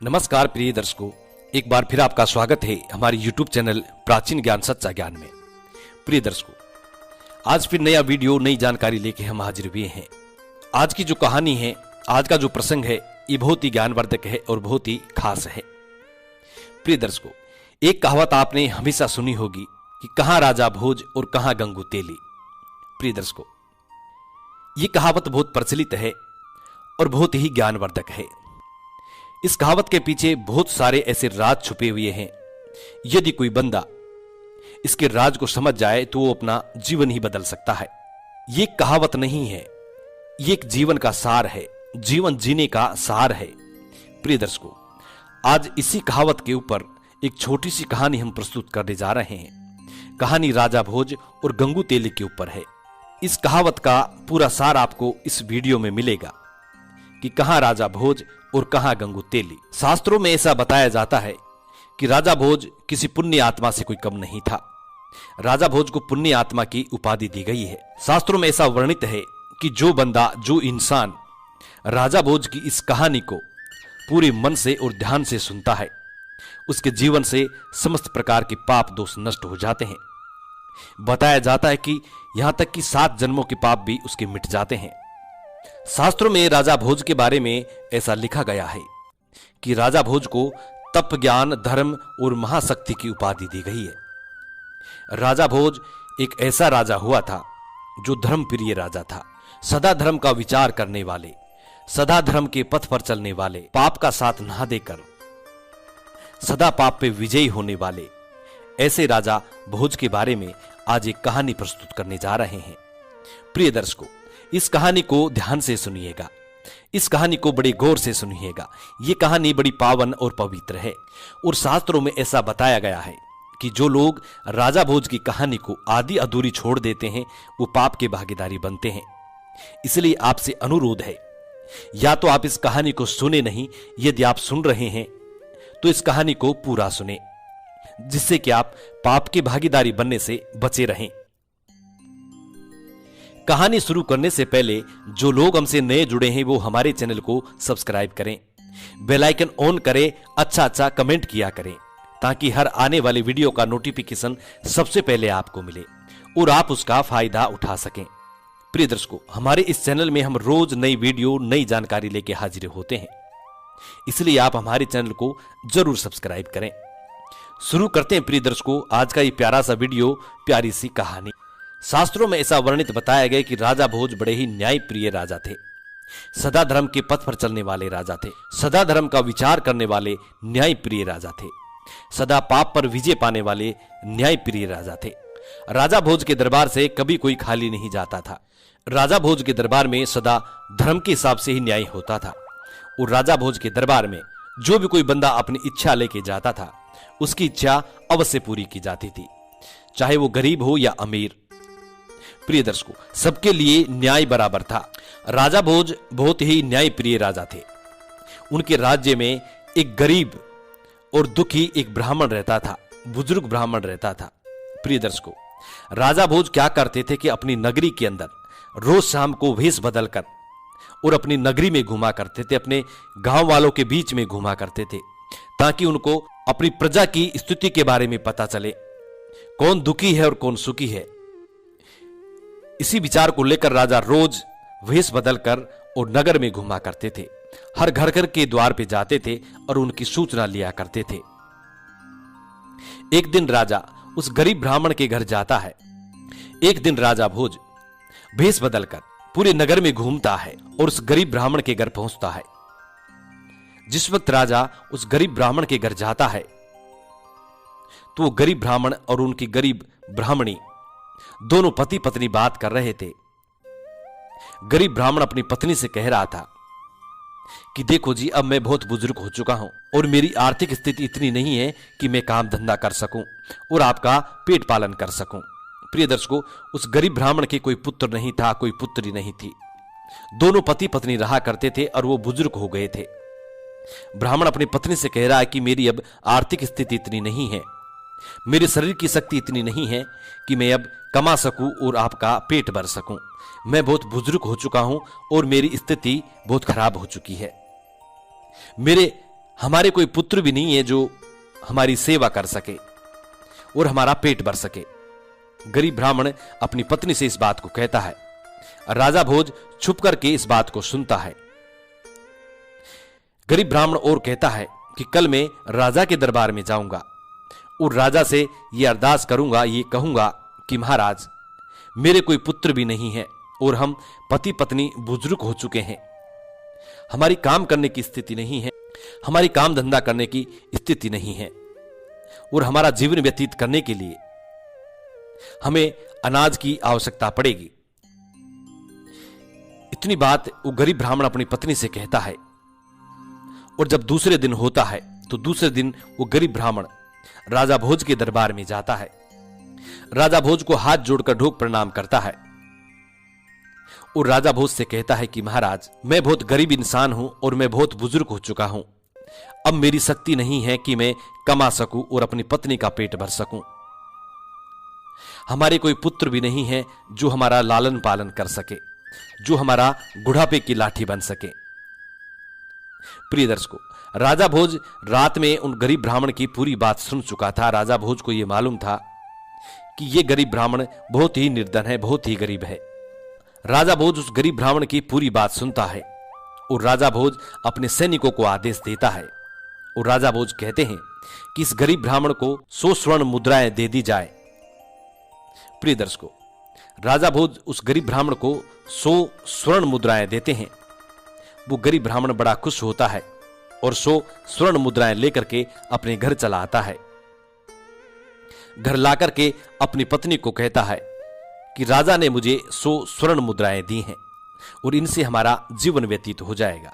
नमस्कार प्रिय दर्शकों, एक बार फिर आपका स्वागत है हमारे YouTube चैनल प्राचीन ज्ञान सच्चा ज्ञान में। प्रिय दर्शकों, आज फिर नया वीडियो नई जानकारी लेके हम हाजिर हुए हैं। आज की जो कहानी है, आज का जो प्रसंग है, ये बहुत ही ज्ञानवर्धक है और बहुत ही खास है। प्रिय दर्शकों, एक कहावत आपने हमेशा सुनी होगी कि कहां राजा भोज और कहां गंगू तेली। प्रिय दर्शकों, ये कहावत बहुत प्रचलित है और बहुत ही ज्ञानवर्धक है। इस कहावत के पीछे बहुत सारे ऐसे राज छुपे हुए हैं। यदि कोई बंदा इसके राज को समझ जाए तो वो अपना जीवन ही बदल सकता है। ये कहावत नहीं है, ये एक जीवन का सार है, जीवन जीने का सार है। प्रिय दर्शकों, आज इसी कहावत के ऊपर एक छोटी सी कहानी हम प्रस्तुत करने जा रहे हैं। कहानी राजा भोज और गंगू तेली के ऊपर है। इस कहावत का पूरा सार आपको इस वीडियो में मिलेगा कि कहां राजा भोज और कहां गंगू तेली। शास्त्रों में ऐसा बताया जाता है कि राजा भोज किसी पुण्य आत्मा से कोई कम नहीं था। राजा भोज को पुण्य आत्मा की उपाधि दी गई है। शास्त्रों में ऐसा वर्णित है कि जो बंदा, जो इंसान राजा भोज की इस कहानी को पूरे मन से और ध्यान से सुनता है, उसके जीवन से समस्त प्रकार के पाप दोष नष्ट हो जाते हैं। बताया जाता है कि यहां तक कि 7 जन्मों के पाप भी उसके मिट जाते हैं। शास्त्रों में राजा भोज के बारे में ऐसा लिखा गया है कि राजा भोज को तप, ज्ञान, धर्म और महाशक्ति की उपाधि दी गई है। राजा भोज एक ऐसा राजा हुआ था जो धर्म प्रिय राजा था। सदा धर्म का विचार करने वाले, सदा धर्म के पथ पर चलने वाले, पाप का साथ ना देकर सदा पाप पे विजयी होने वाले ऐसे राजा भोज के बारे में आज एक कहानी प्रस्तुत करने जा रहे हैं। प्रिय दर्शकों, इस कहानी को ध्यान से सुनिएगा, इस कहानी को बड़े गौर से सुनिएगा। ये कहानी बड़ी पावन और पवित्र है और शास्त्रों में ऐसा बताया गया है कि जो लोग राजा भोज की कहानी को आधी अधूरी छोड़ देते हैं वो पाप के भागीदारी बनते हैं। इसलिए आपसे अनुरोध है, या तो आप इस कहानी को सुने नहीं, यदि आप सुन रहे हैं तो इस कहानी को पूरा सुने, जिससे कि आप पाप के भागीदारी बनने से बचे रहें। कहानी शुरू करने से पहले जो लोग हमसे नए जुड़े हैं वो हमारे चैनल को सब्सक्राइब करें, बेल आइकन ऑन करें, अच्छा कमेंट किया करें, ताकि हर आने वाले वीडियो का नोटिफिकेशन सबसे पहले आपको मिले और आप उसका फायदा उठा सकें। प्रिय दर्शकों, हमारे इस चैनल में हम रोज नई वीडियो, नई जानकारी लेके हाजिर होते हैं, इसलिए आप हमारे चैनल को जरूर सब्सक्राइब करें। शुरू करते हैं प्रिय दर्शकों आज का ये प्यारा सा वीडियो, प्यारी सी कहानी। शास्त्रों में ऐसा वर्णित बताया गया कि राजा भोज बड़े ही न्याय प्रिय राजा थे। सदा धर्म के पथ पर चलने वाले राजा थे। सदा धर्म का विचार करने वाले न्याय प्रिय राजा थे। सदा पाप पर विजय पाने वाले न्याय प्रिय राजा थे। राजा भोज के दरबार से कभी कोई खाली नहीं जाता था। राजा भोज के दरबार में सदा धर्म के हिसाब से ही न्याय होता था और राजा भोज के दरबार में जो भी कोई बंदा अपनी इच्छा लेके जाता था, उसकी इच्छा अवश्य पूरी की जाती थी, चाहे वो गरीब हो या अमीर। प्रिय दर्शकों, सबके लिए न्याय बराबर था। राजा भोज बहुत ही न्याय प्रिय राजा थे। उनके राज्य में एक गरीब और दुखी एक ब्राह्मण रहता था, बुजुर्ग ब्राह्मण रहता था। प्रिय दर्शकों, राजा भोज क्या करते थे कि अपनी नगरी के अंदर रोज शाम को वेश बदलकर और अपनी नगरी में घुमा करते थे, अपने गांव वालों के बीच में घुमा करते थे, ताकि उनको अपनी प्रजा की स्थिति के बारे में पता चले, कौन दुखी है और कौन सुखी है। इसी विचार को लेकर राजा रोज वेश बदलकर और नगर में घुमा करते थे। हर घर घर के द्वार पे जाते थे और उनकी सूचना लिया करते थे। एक दिन राजा उस गरीब ब्राह्मण के घर जाता है। एक दिन राजा भोज वेश बदलकर पूरे नगर में घूमता है और उस गरीब ब्राह्मण के घर पहुंचता है। जिस वक्त राजा उस गरीब ब्राह्मण के घर जाता है तो वो गरीब ब्राह्मण और उनकी गरीब ब्राह्मणी दोनों पति पत्नी बात कर रहे थे। गरीब ब्राह्मण अपनी पत्नी से कह रहा था कि देखो जी, अब मैं बहुत बुजुर्ग हो चुका हूं और मेरी आर्थिक स्थिति इतनी नहीं है कि मैं काम धंधा कर सकूं और आपका पेट पालन कर सकूं। प्रिय दर्शकों, उस गरीब ब्राह्मण के कोई पुत्र नहीं था, कोई पुत्री नहीं थी। दोनों पति पत्नी रहा करते थे और वो बुजुर्ग हो गए थे। ब्राह्मण अपनी पत्नी से कह रहा है कि मेरी अब आर्थिक स्थिति इतनी नहीं है, मेरे शरीर की शक्ति इतनी नहीं है कि मैं अब कमा सकूं और आपका पेट भर सकूं। मैं बहुत बुजुर्ग हो चुका हूं और मेरी स्थिति बहुत खराब हो चुकी है। मेरे हमारे कोई पुत्र भी नहीं है जो हमारी सेवा कर सके और हमारा पेट भर सके। गरीब ब्राह्मण अपनी पत्नी से इस बात को कहता है। राजा भोज छुप करके इस बात को सुनता है। गरीब ब्राह्मण और कहता है कि कल मैं राजा के दरबार में जाऊंगा और राजा से यह अरदास करूंगा, ये कहूंगा कि महाराज, मेरे कोई पुत्र भी नहीं है और हम पति पत्नी बुजुर्ग हो चुके हैं। हमारी काम करने की स्थिति नहीं है, हमारी काम धंधा करने की स्थिति नहीं है और हमारा जीवन व्यतीत करने के लिए हमें अनाज की आवश्यकता पड़ेगी। इतनी बात वो गरीब ब्राह्मण अपनी पत्नी से कहता है। और जब दूसरे दिन होता है तो दूसरे दिन वो गरीब ब्राह्मण राजा भोज के दरबार में जाता है। राजा भोज को हाथ जोड़कर ढोक प्रणाम करता है और राजा भोज से कहता है कि महाराज, मैं बहुत गरीब इंसान हूं और मैं बहुत बुजुर्ग हो चुका हूं। अब मेरी शक्ति नहीं है कि मैं कमा सकूं और अपनी पत्नी का पेट भर सकूं। हमारे कोई पुत्र भी नहीं है जो हमारा लालन पालन कर सके, जो हमारा बुढ़ापे की लाठी बन सके। प्रिय दर्शकों, राजा भोज रात में उन गरीब ब्राह्मण की पूरी बात सुन चुका था। राजा भोज को यह मालूम था कि यह गरीब ब्राह्मण बहुत ही निर्धन है, बहुत ही गरीब है। राजा भोज उस गरीब ब्राह्मण की पूरी बात सुनता है और राजा भोज अपने सैनिकों को आदेश देता है और राजा भोज कहते हैं कि इस गरीब ब्राह्मण को 100 स्वर्ण मुद्राएं दे दी जाए। प्रिय दर्शकों, राजा भोज उस गरीब ब्राह्मण को 100 स्वर्ण मुद्राएं देते हैं। वो गरीब ब्राह्मण बड़ा खुश होता है और 100 स्वर्ण मुद्राएं लेकर के अपने घर चला आता है। घर लाकर के अपनी पत्नी को कहता है कि राजा ने मुझे 100 स्वर्ण मुद्राएं दी हैं और इनसे हमारा जीवन व्यतीत हो जाएगा।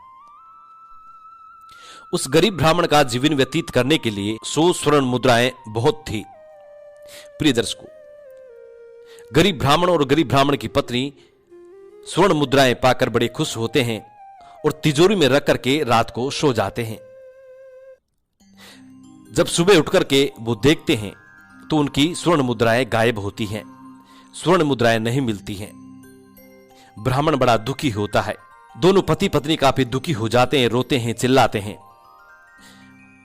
उस गरीब ब्राह्मण का जीवन व्यतीत करने के लिए 100 स्वर्ण मुद्राएं बहुत थी। प्रिय दर्शकों, गरीब ब्राह्मण और गरीब ब्राह्मण की पत्नी स्वर्ण मुद्राएं पाकर बड़े खुश होते हैं और तिजोरी में रख करके रात को सो जाते हैं। जब सुबह उठ करके वो देखते हैं तो उनकी स्वर्ण मुद्राएं गायब होती हैं, स्वर्ण मुद्राएं नहीं मिलती हैं। ब्राह्मण बड़ा दुखी होता है। दोनों पति पत्नी काफी दुखी हो जाते हैं, रोते हैं, चिल्लाते हैं।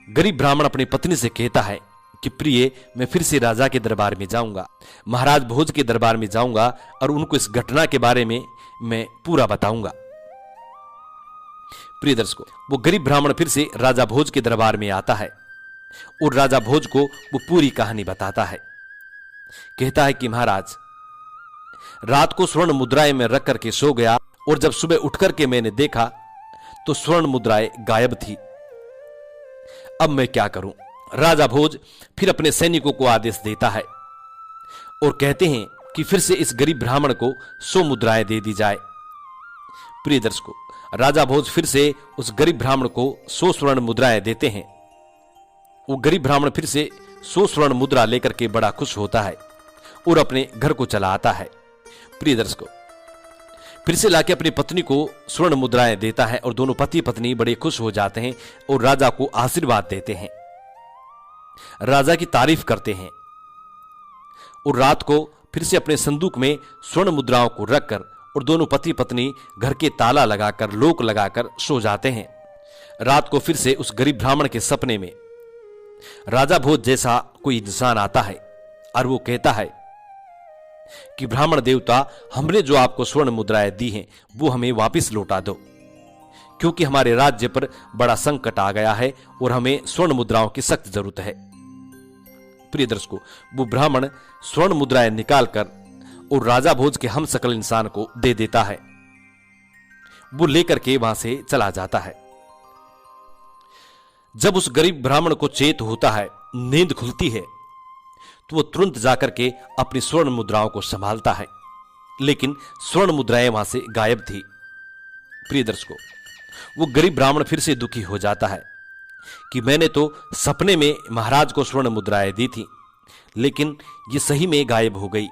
गरीब ब्राह्मण अपनी पत्नी से कहता है कि प्रिय, मैं फिर से राजा के दरबार में जाऊंगा, महाराज भोज के दरबार में जाऊंगा और उनको इस घटना के बारे में मैं पूरा बताऊंगा। प्रिय दर्शकों, वो गरीब ब्राह्मण फिर से राजा भोज के दरबार में आता है और राजा भोज को वो पूरी कहानी बताता है। कहता है कि महाराज, रात को स्वर्ण मुद्राएं में रख करके सो गया और जब सुबह उठ करके मैंने देखा तो स्वर्ण मुद्राएं गायब थी। अब मैं क्या करूं? राजा भोज फिर अपने सैनिकों को आदेश देता है और कहते हैं कि फिर से इस गरीब ब्राह्मण को 100 मुद्राएं दे दी जाए। प्रिय दर्शकों, राजा भोज फिर से उस गरीब ब्राह्मण को 100 स्वर्ण मुद्राएं देते हैं। वो गरीब ब्राह्मण फिर से 100 स्वर्ण मुद्रा लेकर के बड़ा खुश होता है और अपने घर को चला आता है। प्रिय दर्शकों, फिर से लाके अपनी पत्नी को स्वर्ण मुद्राएं देता है और दोनों पति पत्नी बड़े खुश हो जाते हैं और राजा को आशीर्वाद देते हैं, राजा की तारीफ करते हैं और रात को फिर से अपने संदूक में स्वर्ण मुद्राओं को रखकर और दोनों पति पत्नी घर के ताला लगाकर, लोक लगाकर सो जाते हैं। रात को फिर से उस गरीब ब्राह्मण के सपने में राजा भोज जैसा कोई इंसान आता है और वो कहता है कि ब्राह्मण देवता, हमने जो आपको स्वर्ण मुद्राएं दी हैं वो हमें वापस लौटा दो, क्योंकि हमारे राज्य पर बड़ा संकट आ गया है और हमें स्वर्ण मुद्राओं की सख्त जरूरत है। प्रिय दर्शकों, वो ब्राह्मण स्वर्ण मुद्राएं निकालकर और राजा भोज के हम सकल इंसान को दे देता है। वो लेकर के वहां से चला जाता है। जब उस गरीब ब्राह्मण को चेत होता है, नींद खुलती है, तो वो तुरंत जाकर के अपनी स्वर्ण मुद्राओं को संभालता है, लेकिन स्वर्ण मुद्राएं वहां से गायब थी। प्रिय दर्शकों, वो गरीब ब्राह्मण फिर से दुखी हो जाता है कि मैंने तो सपने में महाराज को स्वर्ण मुद्राएं दी थी, लेकिन ये सही में गायब हो गई।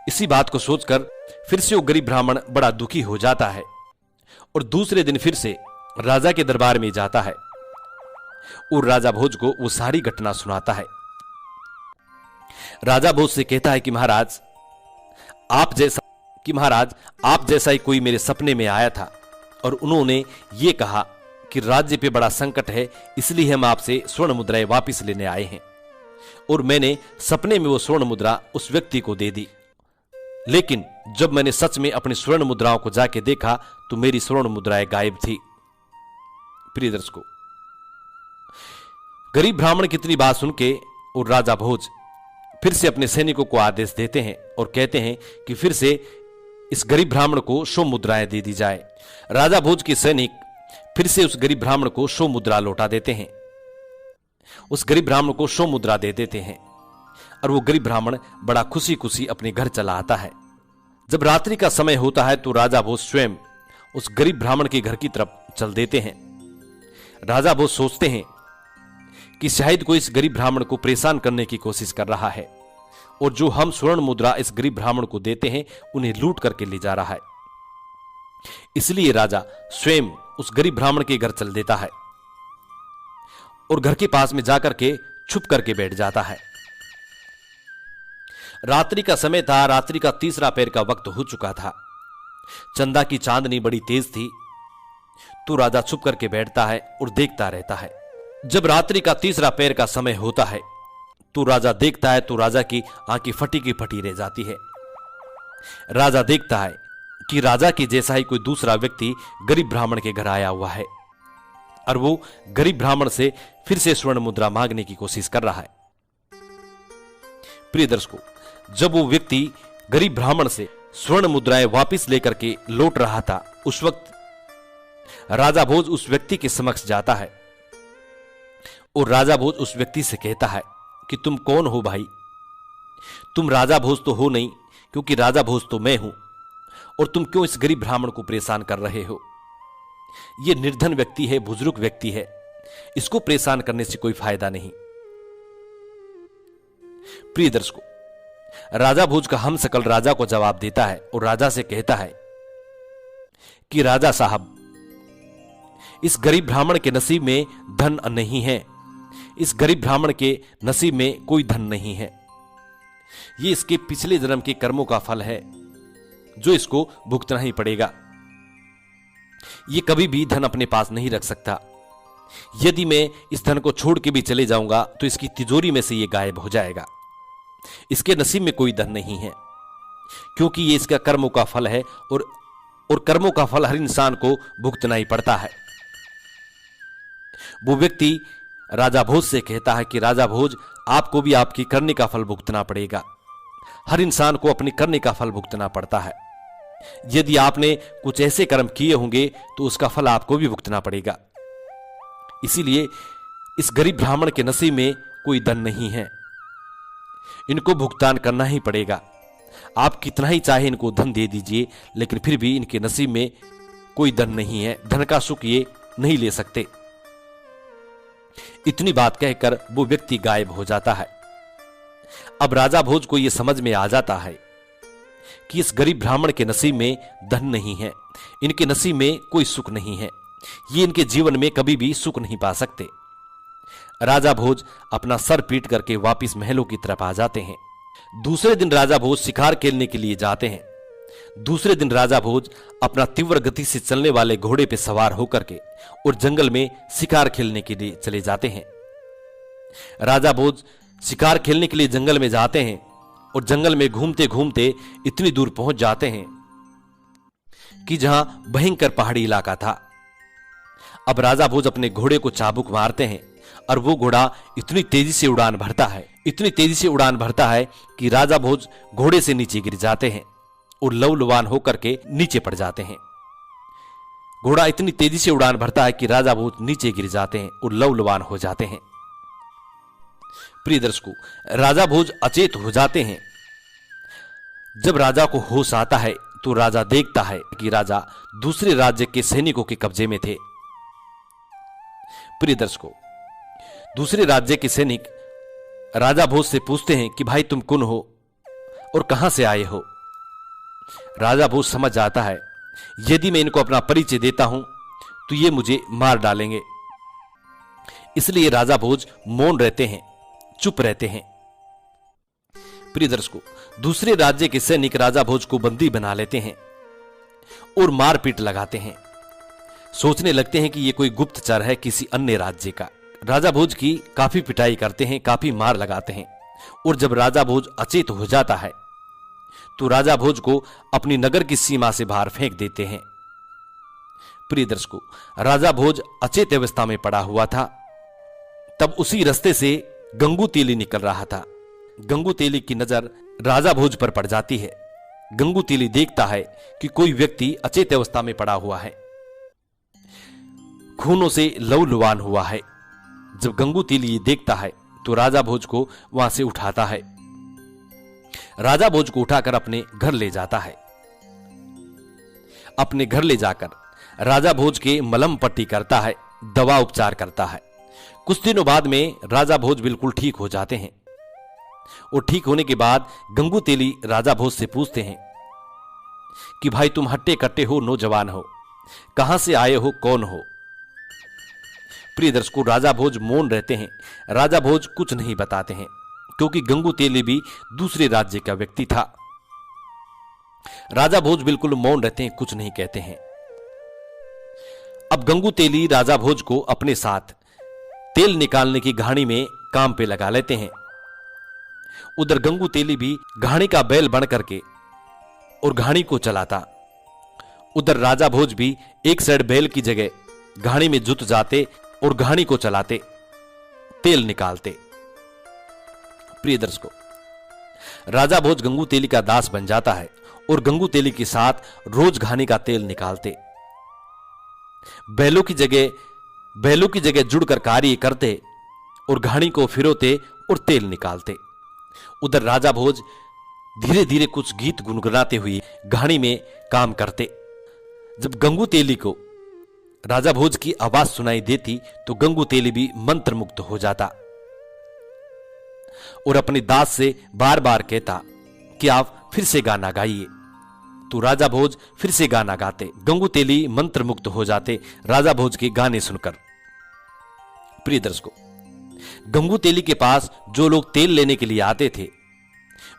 इसी बात को सोचकर फिर से वो गरीब ब्राह्मण बड़ा दुखी हो जाता है और दूसरे दिन फिर से राजा के दरबार में जाता है और राजा भोज को वो सारी घटना सुनाता है। राजा भोज से कहता है कि महाराज, आप जैसा ही कोई मेरे सपने में आया था और उन्होंने ये कहा कि राज्य पे बड़ा संकट है, इसलिए हम आपसे स्वर्ण मुद्राएं वापस लेने आए हैं। और मैंने सपने में वो स्वर्ण मुद्रा उस व्यक्ति को दे दी, लेकिन जब मैंने सच में अपनी स्वर्ण मुद्राओं को जाके देखा तो मेरी स्वर्ण मुद्राएं गायब थी। प्रिय दर्शकों, गरीब ब्राह्मण की इतनी बात सुन के और राजा भोज फिर से अपने सैनिकों को आदेश देते हैं और कहते हैं कि फिर से इस गरीब ब्राह्मण को 100 मुद्राएं दे दी जाए। राजा भोज के सैनिक फिर से उस गरीब ब्राह्मण को 100 मुद्रा लौटा देते हैं। उस गरीब ब्राह्मण को 100 मुद्रा दे देते हैं और वो गरीब ब्राह्मण बड़ा खुशी खुशी अपने घर चला आता है। जब रात्रि का समय होता है तो राजा भोज स्वयं उस गरीब ब्राह्मण के घर की तरफ चल देते हैं। राजा भोज सोचते हैं कि शायद कोई इस गरीब ब्राह्मण को परेशान करने की कोशिश कर रहा है और जो हम स्वर्ण मुद्रा इस गरीब ब्राह्मण को देते हैं उन्हें लूट करके ले जा रहा है। इसलिए राजा स्वयं उस गरीब ब्राह्मण के घर चल देता है और घर के पास में जाकर के छुप करके बैठ जाता है। रात्रि का समय था, रात्रि का तीसरा पहर का वक्त हो चुका था। चंदा की चांदनी बड़ी तेज थी, तो राजा छुप करके बैठता है और देखता रहता है। जब रात्रि का तीसरा पहर का समय होता है तो राजा देखता है तो राजा की आंखें फटी की फटी रह जाती है। राजा देखता है कि राजा के जैसा ही कोई दूसरा व्यक्ति गरीब ब्राह्मण के घर आया हुआ है और वो गरीब ब्राह्मण से फिर से स्वर्ण मुद्रा मांगने की कोशिश कर रहा है। प्रिय दर्शकों, जब वो व्यक्ति गरीब ब्राह्मण से स्वर्ण मुद्राएं वापस लेकर के लौट रहा था, उस वक्त राजा भोज उस व्यक्ति के समक्ष जाता है और राजा भोज उस व्यक्ति से कहता है कि तुम कौन हो भाई? तुम राजा भोज तो हो नहीं, क्योंकि राजा भोज तो मैं हूं, और तुम क्यों इस गरीब ब्राह्मण को परेशान कर रहे हो? यह निर्धन व्यक्ति है, बुजुर्ग व्यक्ति है, इसको परेशान करने से कोई फायदा नहीं। प्रिय दर्शकों, राजा भोज का हम सकल राजा को जवाब देता है और राजा से कहता है कि राजा साहब, इस गरीब ब्राह्मण के नसीब में धन नहीं है, इस गरीब ब्राह्मण के नसीब में कोई धन नहीं है। ये इसके पिछले जन्म के कर्मों का फल है जो इसको भुगतना ही पड़ेगा। ये कभी भी धन अपने पास नहीं रख सकता। यदि मैं इस धन को छोड़ के भी चले जाऊंगा तो इसकी तिजोरी में से ये गायब हो जाएगा। इसके नसीब में कोई धन नहीं है, क्योंकि ये इसका कर्मों का फल है और कर्मों का फल हर इंसान को भुगतना ही पड़ता है। वो व्यक्ति राजा भोज से कहता है कि राजा भोज, आपको भी आपकी करने का फल भुगतना पड़ेगा। हर इंसान को अपनी करने का फल भुगतना पड़ता है। यदि आपने कुछ ऐसे कर्म किए होंगे तो उसका फल आपको भी भुगतना पड़ेगा। इसीलिए इस गरीब ब्राह्मण के नसीब में कोई धन नहीं है, इनको भुगतान करना ही पड़ेगा। आप कितना ही चाहे इनको धन दे दीजिए, लेकिन फिर भी इनके नसीब में कोई धन नहीं है, धन का सुख ये नहीं ले सकते। इतनी बात कहकर वो व्यक्ति गायब हो जाता है। अब राजा भोज को यह समझ में आ जाता है कि इस गरीब ब्राह्मण के नसीब में धन नहीं है, इनके नसीब में कोई सुख नहीं है, ये इनके जीवन में कभी भी सुख नहीं पा सकते। राजा भोज अपना सर पीट करके वापस महलों की तरफ आ जाते हैं। दूसरे दिन राजा भोज शिकार खेलने के लिए जाते हैं। दूसरे दिन राजा भोज अपना तीव्र गति से चलने वाले घोड़े पर सवार होकर के और जंगल में शिकार खेलने के लिए चले जाते हैं। राजा भोज शिकार खेलने के लिए जंगल में जाते हैं और जंगल में घूमते घूमते इतनी दूर पहुंच जाते हैं कि जहां भयंकर पहाड़ी इलाका था। अब राजा भोज अपने घोड़े को चाबुक मारते हैं और वो घोड़ा इतनी तेजी से उड़ान भरता है, इतनी तेजी से उड़ान भरता है कि राजा भोज घोड़े से नीचे गिर जाते हैं और लवलवान होकर के नीचे पड़ जाते हैं। घोड़ा इतनी तेजी से उड़ान भरता है कि राजा भोज नीचे गिर जाते हैं और लवलवान हो जाते हैं। प्रिय दर्शकों, राजा भोज अचेत हो जाते हैं। जब राजा को होश आता है तो राजा देखता है कि राजा दूसरे राज्य के सैनिकों के कब्जे में थे। प्रिय दर्शकों, दूसरे राज्य के सैनिक राजा भोज से पूछते हैं कि भाई तुम कौन हो और कहां से आए हो? राजा भोज समझ जाता है यदि मैं इनको अपना परिचय देता हूं तो ये मुझे मार डालेंगे। इसलिए राजा भोज मौन रहते हैं, चुप रहते हैं। प्रिय दर्शकों, दूसरे राज्य के सैनिक राजा भोज को बंदी बना लेते हैं और मारपीट लगाते हैं। सोचने लगते हैं कि ये कोई गुप्तचर है किसी अन्य राज्य का। राजा भोज की काफी पिटाई करते हैं, काफी मार लगाते हैं, और जब राजा भोज अचेत हो जाता है तो राजा भोज को अपनी नगर की सीमा से बाहर फेंक देते हैं। प्रिय दर्शकों, राजा भोज अचेत अवस्था में पड़ा हुआ था। तब उसी रास्ते से गंगू तेली निकल रहा था। गंगू तेली की नजर राजा भोज पर पड़ जाती है। गंगू तेली देखता है कि कोई व्यक्ति अचेत अवस्था में पड़ा हुआ है, खूनों से लहूलुहान हुआ है। जब गंगू तेली देखता है तो राजा भोज को वहां से उठाता है। राजा भोज को उठाकर अपने घर ले जाता है। अपने घर ले जाकर राजा भोज के मलहम पट्टी करता है, दवा उपचार करता है। कुछ दिनों बाद में राजा भोज बिल्कुल ठीक हो जाते हैं, और ठीक होने के बाद गंगू तेली राजा भोज से पूछते हैं कि भाई तुम हट्टे कट्टे हो, नौजवान हो, कहां से आए हो, कौन हो? प्रिय दर्शकों, राजा भोज मौन रहते हैं। राजा भोज कुछ नहीं बताते हैं, क्योंकि गंगू तेली भी दूसरे राज्य का व्यक्ति था। राजा भोज बिल्कुल मौन रहते हैं, कुछ नहीं कहते हैं। अब गंगू तेली राजा भोज को अपने साथ तेल निकालने की घानी में काम पे लगा लेते हैं। उधर गंगू तेली भी घानी का बैल बन करके और घानी को चलाता। उधर राजा भोज भी एक साइड बैल की जगह घानी में जुट जाते और घानी को चलाते, तेल निकालते। प्रिय दर्शकों, राजा भोज गंगू तेली का दास बन जाता है और गंगू तेली के साथ रोज घानी का तेल निकालते। बैलों की जगह जुड़कर कार्य करते और घानी को फिरोते और तेल निकालते। उधर राजा भोज धीरे धीरे कुछ गीत गुनगुनाते हुए घानी में काम करते। जब गंगू तेली को राजा भोज की आवाज सुनाई देती तो गंगू तेली भी मंत्रमुग्ध हो जाता और अपने दास से बार बार कहता कि आप फिर से गाना गाइए। तो राजा भोज फिर से गाना गाते। गंगू तेली मंत्रमुग्ध हो जाते राजा भोज के गाने सुनकर। प्रिय दर्शकों, गंगू तेली के पास जो लोग तेल लेने के लिए आते थे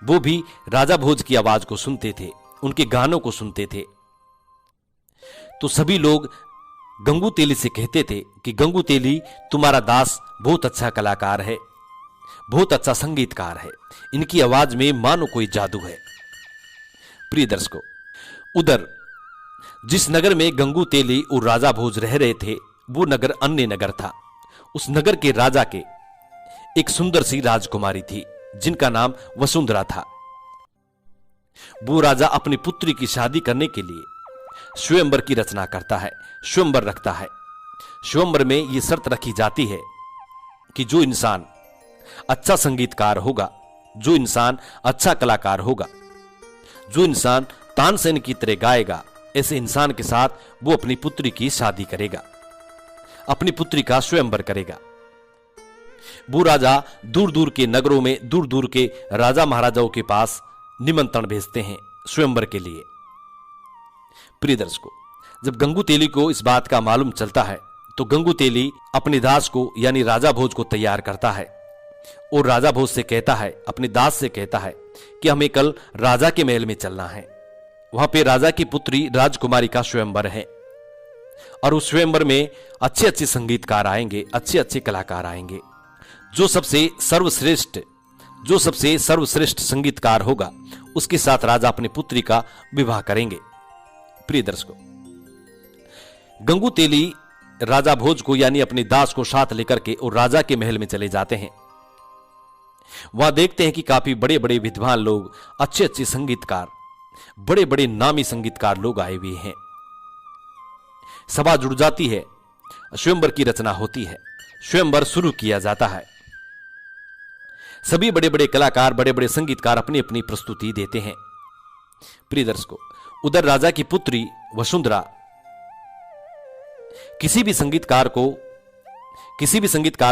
वो भी राजा भोज की आवाज को सुनते थे, उनके गानों को सुनते थे। तो सभी लोग गंगू तेली से कहते थे कि गंगू तेली, तुम्हारा दास बहुत अच्छा कलाकार है, बहुत अच्छा संगीतकार है, इनकी आवाज में मानो कोई जादू है। प्रिय दर्शकों, उधर जिस नगर में गंगू तेली और राजा भोज रह रहे थे वो नगर अन्य नगर था। उस नगर के राजा के एक सुंदर सी राजकुमारी थी जिनका नाम वसुंधरा था। वो राजा अपनी पुत्री की शादी करने के लिए स्वयंवर की रचना करता है, स्वयंवर रखता है। स्वयंवर में यह शर्त रखी जाती है कि जो इंसान अच्छा संगीतकार होगा, जो इंसान अच्छा कलाकार होगा, जो इंसान तानसेन की तरह गाएगा, ऐसे इंसान के साथ वो अपनी पुत्री की शादी करेगा, अपनी पुत्री का स्वयंवर करेगा। वो राजा दूर दूर के नगरों में, दूर दूर के राजा महाराजाओं के पास निमंत्रण भेजते हैं स्वयंवर के लिए। प्रिय दर्शकों, जब गंगू तेली को इस बात का मालूम चलता है तो गंगू तेली अपने दास को यानी राजा भोज को तैयार करता है और राजा भोज से कहता है, अपने दास से कहता है कि हमें कल राजा के महल में चलना है। वहां पे राजा की पुत्री राजकुमारी का स्वयंवर है और उस स्वयंवर में अच्छे अच्छे संगीतकार आएंगे, अच्छे अच्छे कलाकार आएंगे। जो सबसे सर्वश्रेष्ठ संगीतकार होगा उसके साथ राजा अपनी पुत्री का विवाह करेंगे। प्रिय दर्शकों, गंगू तेली राजा भोज को यानी अपने दास को साथ लेकर के और राजा के महल में चले जाते हैं। वहां देखते हैं कि काफी बड़े बड़े विद्वान लोग, अच्छे अच्छे संगीतकार, बड़े बड़े नामी संगीतकार लोग आए हुए हैं। सभा जुड़ जाती है, स्वयंवर की रचना होती है, स्वयंवर शुरू किया जाता है। सभी बड़े बड़े कलाकार, बड़े बड़े संगीतकार अपनी अपनी प्रस्तुति देते हैं। प्रिय दर्शकों, उधर राजा की पुत्री वसुंधरा किसी भी संगीतकार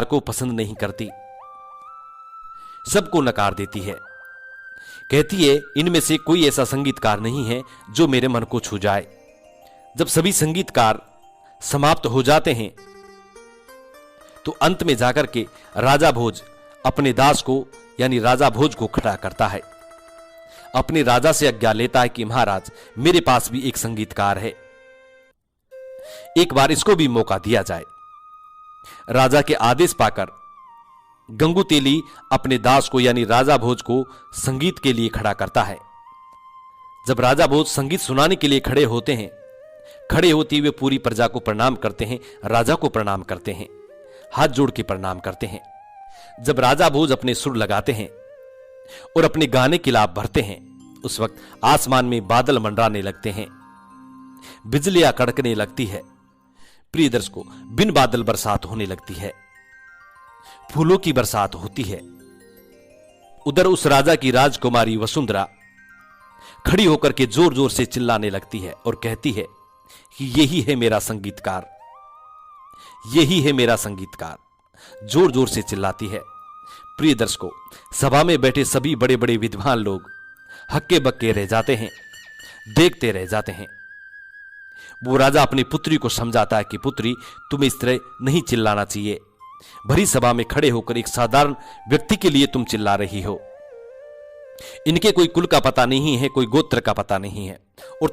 को पसंद नहीं करती, सबको नकार देती है। कहती है इनमें से कोई ऐसा संगीतकार नहीं है जो मेरे मन को छू जाए। जब सभी संगीतकार समाप्त हो जाते हैं तो अंत में जाकर के राजा भोज अपने दास को यानी राजा भोज को खड़ा करता है, अपने राजा से आज्ञा लेता है कि महाराज मेरे पास भी एक संगीतकार है। एक बार इसको भी मौका दिया जाए। राजा के आदेश पाकर गंगू तेली अपने दास को यानी राजा भोज को संगीत के लिए खड़ा करता है। जब राजा भोज संगीत सुनाने के लिए खड़े होते हैं, खड़े होते हुए पूरी प्रजा को प्रणाम करते हैं, राजा को प्रणाम करते हैं, हाथ जोड़ के प्रणाम करते हैं। जब राजा भोज अपने सुर लगाते हैं और अपने गाने की लाभ भरते हैं, उस वक्त आसमान में बादल मंडराने लगते हैं, बिजलियां कड़कने लगती है। प्रिय दर्शकों, बिन बादल बरसात होने लगती है, फूलों की बरसात होती है। उधर उस राजा की राजकुमारी वसुंधरा खड़ी होकर के जोर जोर से चिल्लाने लगती है और कहती है कि यही है मेरा संगीतकार, यही है मेरा संगीतकार। जोर जोर से चिल्लाती है। प्रिय दर्शकों, सभा में बैठे सभी बड़े बड़े विद्वान लोग हक्के बक्के रह जाते हैं, देखते रह जाते हैं। वो राजा अपनी पुत्री को समझाता है कि पुत्री, तुम्हें इस तरह नहीं चिल्लाना चाहिए। भरी सभा में खड़े होकर एक साधारण व्यक्ति के लिए तुम चिल्ला रही हो। इनके कोई कुल का पता नहीं है, कोई गोत्र का पता नहीं है, और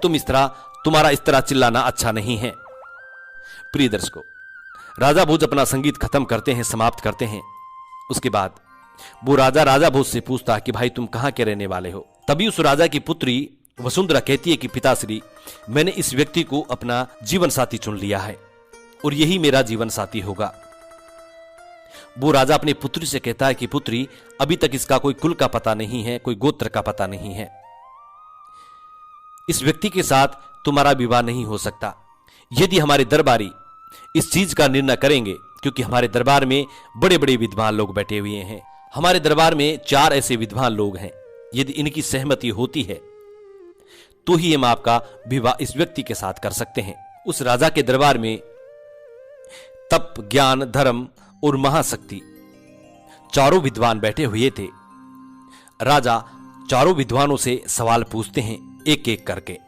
तुम्हारा इस तरह चिल्लाना अच्छा नहीं है। प्रिय दर्शकों, राजा भोज अपना संगीत खत्म करते हैं, समाप्त करते हैं। उसके बाद वो राजा भोज से पूछता है कि भाई तुम कहां के रहने वाले हो। तभी उस राजा की पुत्री वसुंधरा कहती है कि पिताश्री, मैंने इस व्यक्ति को अपना जीवन साथी चुन लिया है और यही मेरा जीवन साथी होगा। वो राजा अपनी पुत्री से कहता है कि पुत्री, अभी तक इसका कोई कुल का पता नहीं है, कोई गोत्र का पता नहीं है। इस व्यक्ति के साथ तुम्हारा विवाह नहीं हो सकता। यदि हमारे दरबारी इस चीज का निर्णय करेंगे, क्योंकि हमारे दरबार में बड़े बड़े विद्वान लोग बैठे हुए हैं, हमारे दरबार में 4 ऐसे विद्वान लोग हैं, यदि इनकी सहमति होती है तो ही हम आपका विवाह इस व्यक्ति के साथ कर सकते हैं। उस राजा के दरबार में तप, ज्ञान, धर्म और महाशक्ति 4 विद्वान बैठे हुए थे। राजा 4 विद्वानों से सवाल पूछते हैं एक एक करके।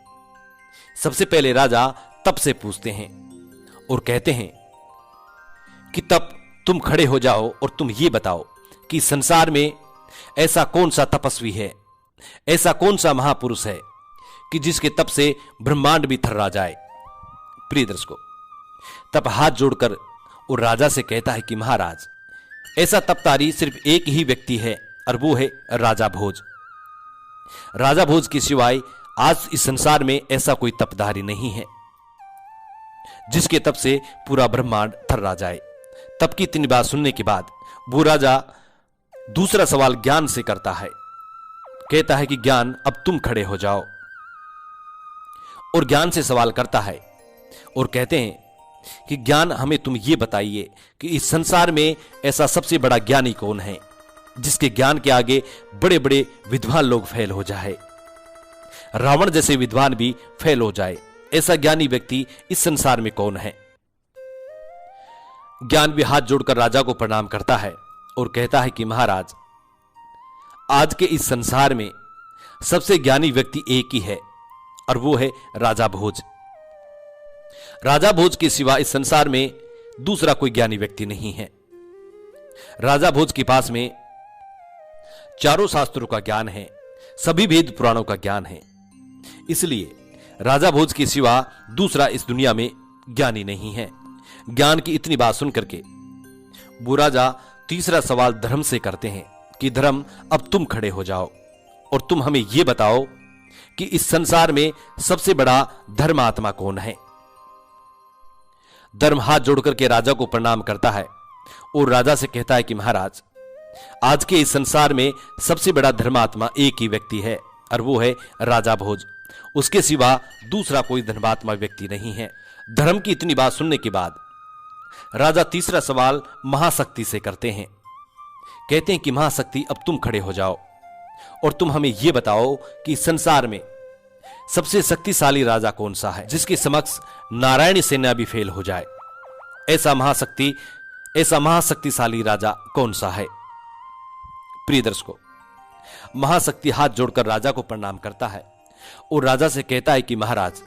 सबसे पहले राजा तप से पूछते हैं और कहते हैं कि तप, तुम खड़े हो जाओ और तुम ये बताओ कि संसार में ऐसा कौन सा तपस्वी है, ऐसा कौन सा महापुरुष है कि जिसके तप से ब्रह्मांड भी थर्रा जाए। प्रिय दर्शकों, तप हाथ जोड़कर और राजा से कहता है कि महाराज, ऐसा तपतारी सिर्फ एक ही व्यक्ति है और वो है राजा भोज। राजा भोज के सिवाय आज इस संसार में ऐसा कोई तपधारी नहीं है जिसके तप से पूरा ब्रह्मांड थर्रा जाए। तप की इतनी बात सुनने के बाद वो राजा दूसरा सवाल ज्ञान से करता है। कहता है कि ज्ञान, अब तुम खड़े हो जाओ, और ज्ञान से सवाल करता है और कहते हैं कि ज्ञान, हमें तुम ये बताइए कि इस संसार में ऐसा सबसे बड़ा ज्ञानी कौन है जिसके ज्ञान के आगे बड़े बड़े विद्वान लोग फेल हो जाए, रावण जैसे विद्वान भी फेल हो जाए। ऐसा ज्ञानी व्यक्ति इस संसार में कौन है। ज्ञान भी हाथ जोड़कर राजा को प्रणाम करता है और कहता है कि महाराज, आज के इस संसार में सबसे ज्ञानी व्यक्ति एक ही है और वो है राजा भोज। राजा भोज के सिवा इस संसार में दूसरा कोई ज्ञानी व्यक्ति नहीं है। राजा भोज के पास में 4 शास्त्रों का ज्ञान है, सभी वेद पुराणों का ज्ञान है, इसलिए राजा भोज के सिवा दूसरा इस दुनिया में ज्ञानी नहीं है। ज्ञान की इतनी बात सुनकर के वो राजा तीसरा सवाल धर्म से करते हैं कि धर्म, अब तुम खड़े हो जाओ और तुम हमें यह बताओ कि इस संसार में सबसे बड़ा धर्मात्मा कौन है। धर्म हाथ जोड़कर के राजा को प्रणाम करता है और राजा से कहता है कि महाराज, आज के इस संसार में सबसे बड़ा धर्मात्मा एक ही व्यक्ति है और वो है राजा भोज। उसके सिवा दूसरा कोई धर्मात्मा व्यक्ति नहीं है। धर्म की इतनी बात सुनने के बाद राजा तीसरा सवाल महाशक्ति से करते हैं। कहते हैं कि महाशक्ति, अब तुम खड़े हो जाओ और तुम हमें यह बताओ कि संसार में सबसे शक्तिशाली राजा कौन सा है जिसके समक्ष नारायणी सेना भी फेल हो जाए। ऐसा महाशक्तिशाली राजा कौन सा है। प्रिय दर्शकों, महाशक्ति हाथ जोड़कर राजा को प्रणाम करता है और राजा से कहता है कि महाराज,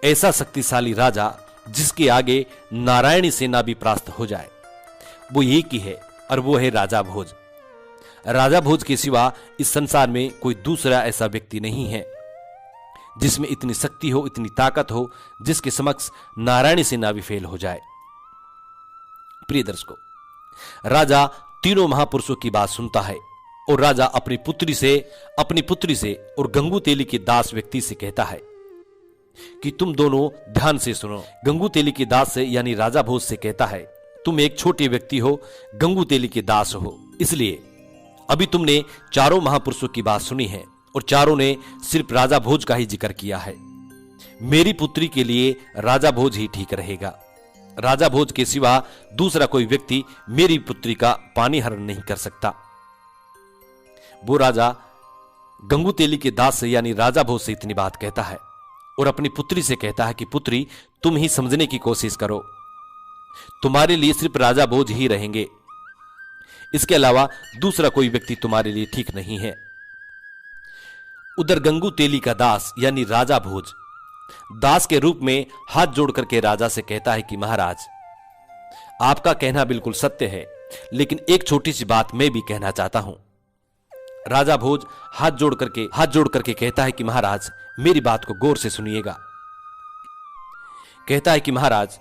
ऐसा शक्तिशाली राजा जिसके आगे नारायणी सेना भी परास्त हो जाए, वो एक ही है और वो है राजा भोज। राजा भोज के सिवा इस संसार में कोई दूसरा ऐसा व्यक्ति नहीं है जिसमें इतनी शक्ति हो, इतनी ताकत हो, जिसके समक्ष नारायणी सेना भी फेल हो जाए। प्रिय दर्शकों, राजा तीनों महापुरुषों की बात सुनता है और राजा अपनी पुत्री से और गंगू तेली के दास व्यक्ति से कहता है कि तुम दोनों ध्यान से सुनो। गंगू तेली के दास से यानी राजा भोज से कहता है, तुम एक छोटे व्यक्ति हो, गंगू तेली के दास हो, इसलिए अभी तुमने चारों महापुरुषों की बात सुनी है और चारों ने सिर्फ राजा भोज का ही जिक्र किया है। मेरी पुत्री के लिए राजा भोज ही ठीक रहेगा। राजा भोज के सिवा दूसरा कोई व्यक्ति मेरी पुत्री का पानी हरण नहीं कर सकता। वो राजा गंगू तेली के दास से यानी राजा भोज से इतनी बात कहता है और अपनी पुत्री से कहता है कि पुत्री, तुम ही समझने की कोशिश करो, तुम्हारे लिए सिर्फ राजा भोज ही रहेंगे, इसके अलावा दूसरा कोई व्यक्ति तुम्हारे लिए ठीक नहीं है। उधर गंगू तेली का दास यानी राजा भोज दास के रूप में हाथ जोड़ करके राजा से कहता है कि महाराज, आपका कहना बिल्कुल सत्य है, लेकिन एक छोटी सी बात मैं भी कहना चाहता हूं। राजा भोज हाथ जोड़ करके कहता है कि महाराज, मेरी बात को गौर से सुनिएगा। कहता है कि महाराज,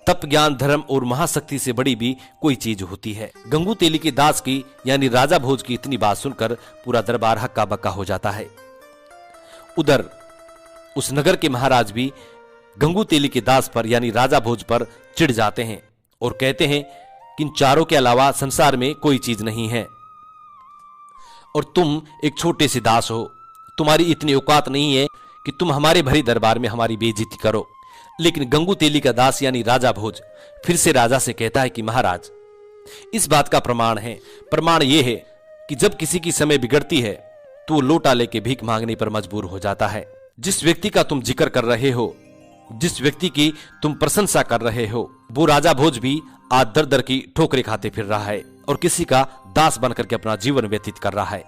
तप, ज्ञान, धर्म और महाशक्ति से बड़ी भी कोई चीज होती है। गंगू तेली के दास की यानी राजा भोज की इतनी बात सुनकर पूरा दरबार हक्का बक्का हो जाता है। उधर उस नगर के महाराज भी गंगू तेली के दास पर यानी राजा भोज पर चिढ़ जाते हैं और कहते हैं कि इन चारों के अलावा संसार में कोई चीज नहीं है और तुम एक छोटे से दास हो, तुम्हारी इतनी औकात नहीं है कि तुम हमारे भरी दरबार में हमारी बेइज्जती करो। लेकिन गंगू तेली का दास यानी राजा भोज फिर से राजा से कहता है कि महाराज, इस बात का प्रमाण यह है कि जब किसी की समय बिगड़ती है तो वो लोटा लेके भीख मांगने पर मजबूर हो जाता है। जिस व्यक्ति का तुम जिक्र कर रहे हो, जिस व्यक्ति की तुम प्रशंसा कर रहे हो, वो राजा भोज भी आज दर दर की ठोकरें खाते फिर रहा है और किसी का दास बनकर के अपना जीवन व्यतीत कर रहा है।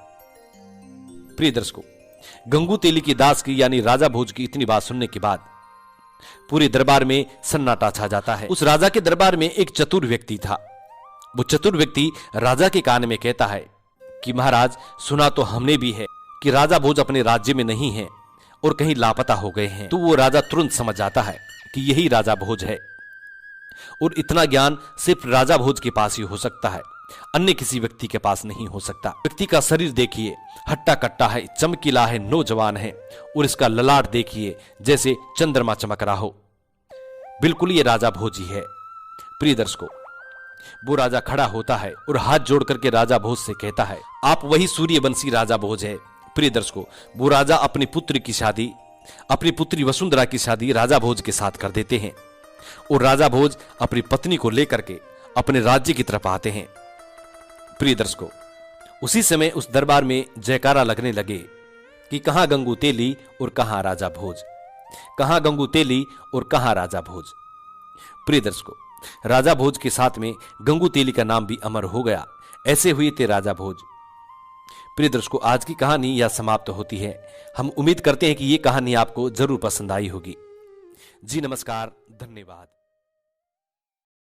प्रिय दर्शकों, गंगू तेली के दास की यानी राजा भोज की इतनी बात सुनने के बाद पूरे दरबार में सन्नाटा छा जाता है। उस राजा के दरबार में एक चतुर व्यक्ति था। वो चतुर व्यक्ति राजा के कान में कहता है कि महाराज, सुना तो हमने भी है कि राजा भोज अपने राज्य में नहीं है और कहीं लापता हो गए हैं। तो वो राजा तुरंत समझ जाता है कि यही राजा भोज है और इतना ज्ञान सिर्फ राजा भोज के पास ही हो सकता है, अन्य किसी व्यक्ति के पास नहीं हो सकता। व्यक्ति का शरीर देखिए, हट्टा कट्टा है, चमकीला है, नौजवान है और इसका ललाट देखिए जैसे चंद्रमा चमक रहा हो। बिल्कुल ये राजा भोज ही है। प्रिय दर्शकों, वो राजा खड़ा होता है और हाथ जोड़ करके राजा भोज से कहता है, आप वही सूर्यवंशी राजा भोज है। प्रिय दर्शकों, वो राजा अपनी पुत्री वसुंधरा की शादी राजा भोज के साथ कर देते हैं और राजा भोज अपनी पत्नी को लेकर के अपने राज्य की तरफ आते हैं। प्रिय दर्शकों, उसी समय उस दरबार में जयकारा लगने लगे कि कहां गंगू तेली और कहां राजा भोज, कहां गंगू तेली और कहां राजा भोज। प्रिय दर्शकों, राजा भोज के साथ में गंगू तेली का नाम भी अमर हो गया। ऐसे हुए थे राजा भोज। प्रिय दर्शकों, आज की कहानी यह समाप्त होती है। हम उम्मीद करते हैं कि यह कहानी आपको जरूर पसंद आई होगी। जी नमस्कार, धन्यवाद।